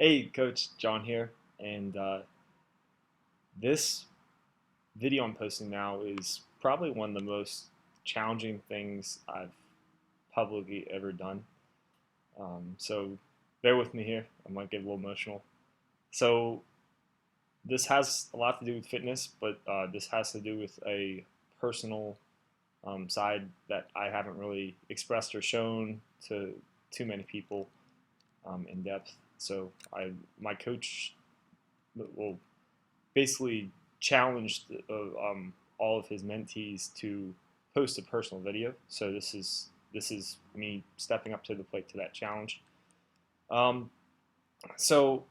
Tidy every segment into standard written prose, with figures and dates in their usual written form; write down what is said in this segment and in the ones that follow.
Hey, Coach John here, and this video I'm posting now is probably one of the most challenging things I've publicly ever done. So bear with me here. I might get a little emotional. So this has a lot to do with fitness, but this has to do with a personal side that I haven't really expressed or shown to too many people in depth. So my coach, well, basically challenged all of his mentees to post a personal video. So this is me stepping up to the plate to that challenge. Um, so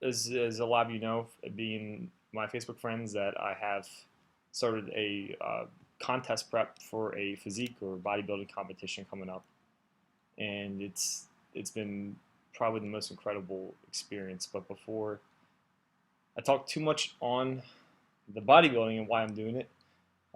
as a lot of you know, being my Facebook friends, that I have started a contest prep for a physique or bodybuilding competition coming up, and it's been probably the most incredible experience. But before I talk too much on the bodybuilding and why I'm doing it,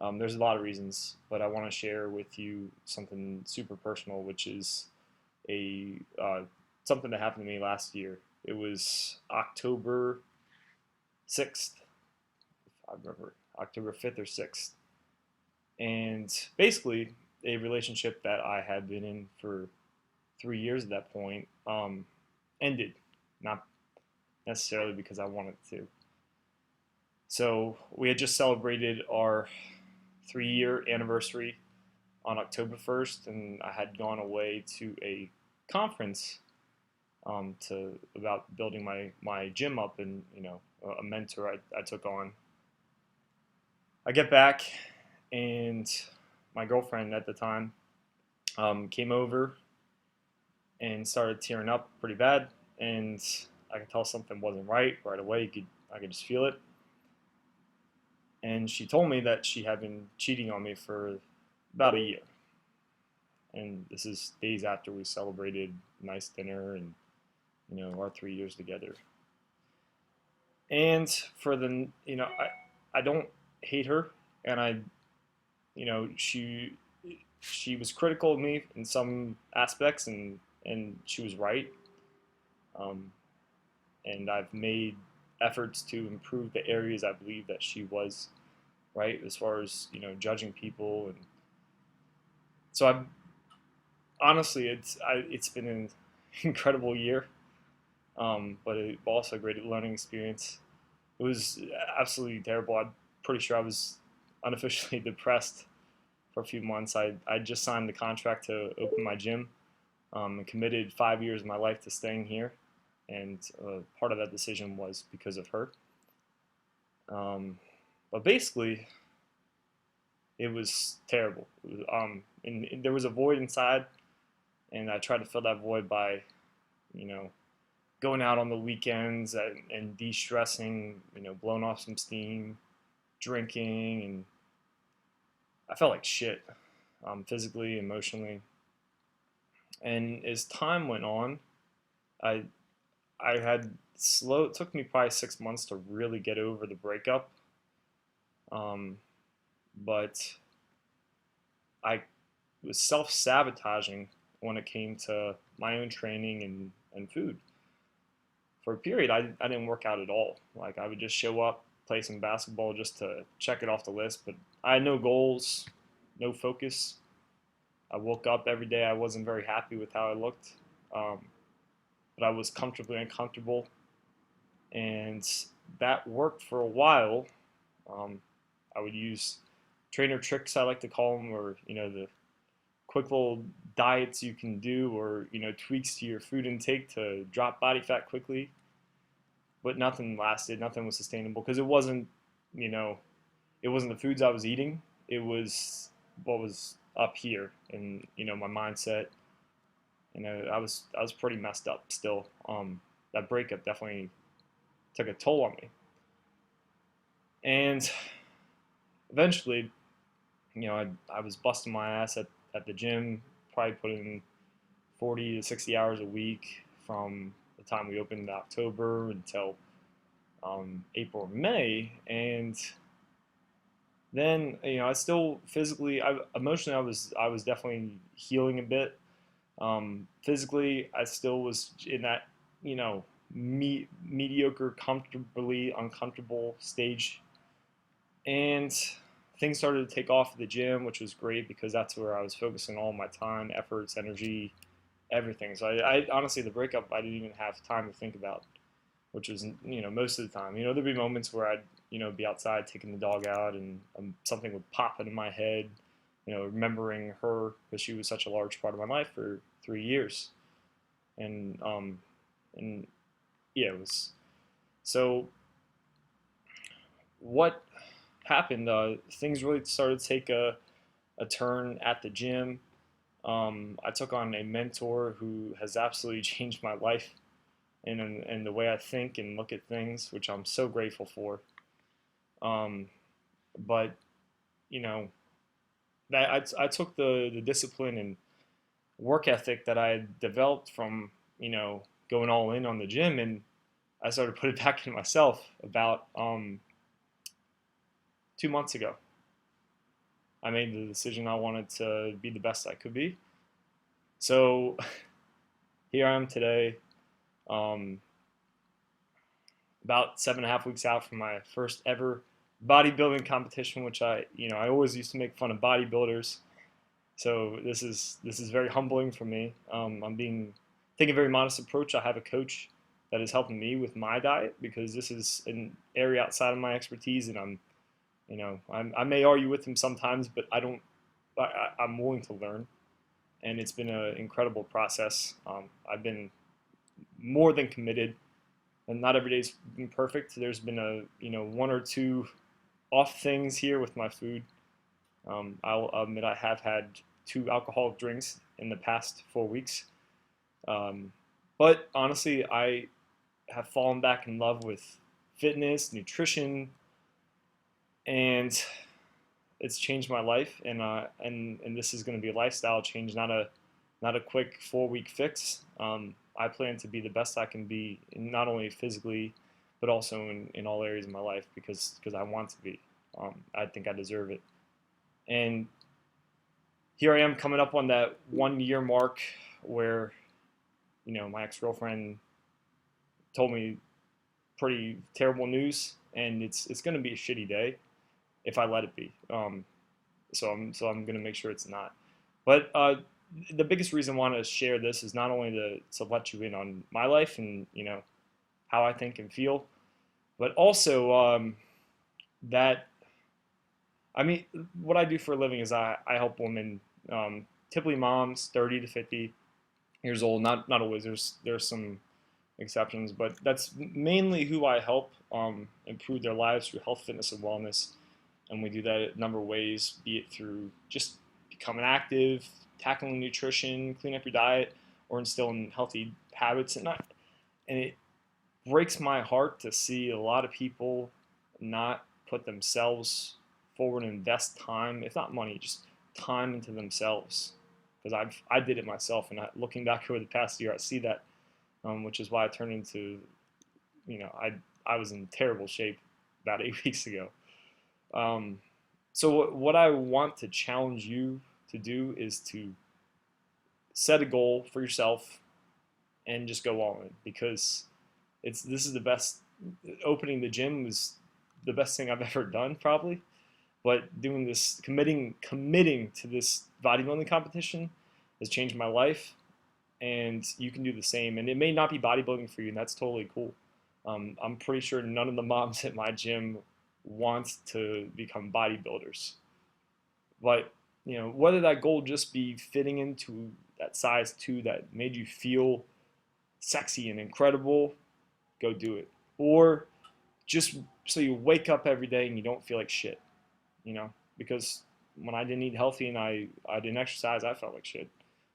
there's a lot of reasons, but I want to share with you something super personal, which is a something that happened to me last year. It was October 6th, if I remember, October 5th or 6th, and basically a relationship that I had been in for 3 years at that point ended, not necessarily because I wanted to. So we had just celebrated our 3-year anniversary on October 1st, and I had gone away to a conference to about building my gym up, and a mentor I took on. I get back, and my girlfriend at the time came over and started tearing up pretty bad, and I could tell something wasn't right away. I could just feel it. And she told me that she had been cheating on me for about a year. And this is days after we celebrated a nice dinner and our 3 years together. And for the I don't hate her, and she was critical of me in some aspects, and she was right. Um, and I've made efforts to improve the areas I believe that she was right, as far as judging people. And so I've honestly, it's been an incredible year, but it also a great learning experience. It was absolutely terrible. I'm pretty sure I was unofficially depressed for a few months. I just signed the contract to open my gym, and committed 5 years of my life to staying here, and part of that decision was because of her. Um, but basically, it was terrible. And there was a void inside, and I tried to fill that void by, you know, going out on the weekends and de-stressing, blowing off some steam, drinking, and I felt like shit, physically, emotionally. And as time went on, I I had slow. It took me probably 6 months to really get over the breakup, um, but I was self-sabotaging when it came to my own training and food. For a period, I didn't work out at all. Like, I would just show up, play some basketball just to check it off the list, but I had no goals, no focus. I woke up every day. I wasn't very happy with how I looked, um, but I was comfortably uncomfortable, and that worked for a while. Um, I would use trainer tricks, I like to call them, or the quick little diets you can do, or tweaks to your food intake to drop body fat quickly. But nothing lasted. Nothing was sustainable because you know, it wasn't the foods I was eating. It was what was up here, and my mindset. I was pretty messed up still. That breakup definitely took a toll on me, and eventually, I was busting my ass at the gym, probably putting 40 to 60 hours a week from the time we opened in October until April or May. And then I still physically, emotionally, I was definitely healing a bit. Physically, I still was in that mediocre, comfortably uncomfortable stage, and things started to take off at the gym, which was great because that's where I was focusing all my time, efforts, energy, everything. So I honestly, the breakup, I didn't even have time to think about, which was, most of the time. There'd be moments where I'd, be outside taking the dog out, and something would pop into my head, remembering her because she was such a large part of my life for 3 years. And yeah, it was. So what happened? Things really started to take a turn at the gym. I took on a mentor who has absolutely changed my life and the way I think and look at things, which I'm so grateful for. Um, but you know, I took the discipline and work ethic that I had developed from going all in on the gym, and I started to put it back into myself about 2 months ago. I made the decision I wanted to be the best I could be. So here I am today, um, about 7.5 weeks out from my first ever bodybuilding competition, which I always used to make fun of bodybuilders. So this is very humbling for me. I'm taking a very modest approach. I have a coach that is helping me with my diet because this is an area outside of my expertise, and I may argue with him sometimes, but I don't. I'm willing to learn, and it's been an incredible process. I've been more than committed, and not every day's been perfect. There's been one or two off things here with my food. I'll admit I have had 2 alcoholic drinks in the past 4 weeks. Um, but honestly, I have fallen back in love with fitness, nutrition, and it's changed my life. And this is going to be a lifestyle change, not a quick 4 week fix. I plan to be the best I can be, not only physically, but also in all areas of my life because I want to be. I think I deserve it. And here I am coming up on that 1 year mark where, my ex-girlfriend told me pretty terrible news, and it's going to be a shitty day if I let it be. So I'm going to make sure it's not. But the biggest reason I want to share this is not only to let you in on my life and how I think and feel, but also that I mean, what I do for a living is I help women, typically moms, 30 to 50 years old. Not always. There's some exceptions, but that's mainly who I help improve their lives through health, fitness, and wellness. And we do that a number of ways, be it through just becoming active, tackling nutrition, clean up your diet, or instilling healthy habits. And it breaks my heart to see a lot of people not put themselves forward and invest time, if not money, just time into themselves. Because I did it myself, and looking back over the past year, I see that, which is why I turned into, I was in terrible shape about 8 weeks ago. So what I want to challenge you to do is to set a goal for yourself and just go all in, because this is the best. Opening the gym was the best thing I've ever done, probably. But doing this, committing to this bodybuilding competition has changed my life, and you can do the same. And it may not be bodybuilding for you, and that's totally cool. I'm pretty sure none of the moms at my gym want to become bodybuilders. But whether that goal just be fitting into that size 2 that made you feel sexy and incredible, go do it. Or just so you wake up every day and you don't feel like shit, because when I didn't eat healthy and I didn't exercise, I felt like shit.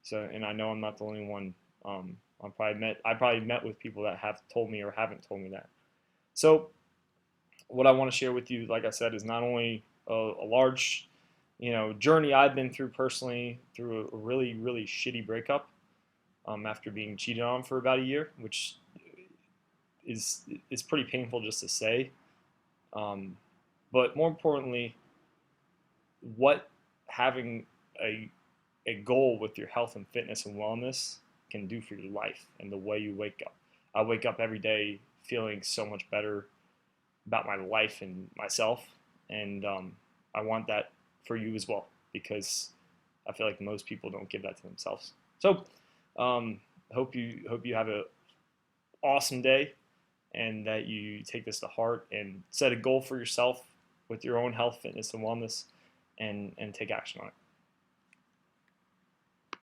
So, and I know I'm not the only one. I probably met with people that have told me or haven't told me that. So what I want to share with you, like I said, is not only a large, journey I've been through personally through a really, really shitty breakup, after being cheated on for about a year, which is pretty painful just to say. But more importantly, what having a goal with your health and fitness and wellness can do for your life and the way you wake up. I wake up every day feeling so much better about my life and myself, and I want that for you as well, because I feel like most people don't give that to themselves. So, hope you have a awesome day, and that you take this to heart and set a goal for yourself with your own health, fitness, and wellness, and take action on it.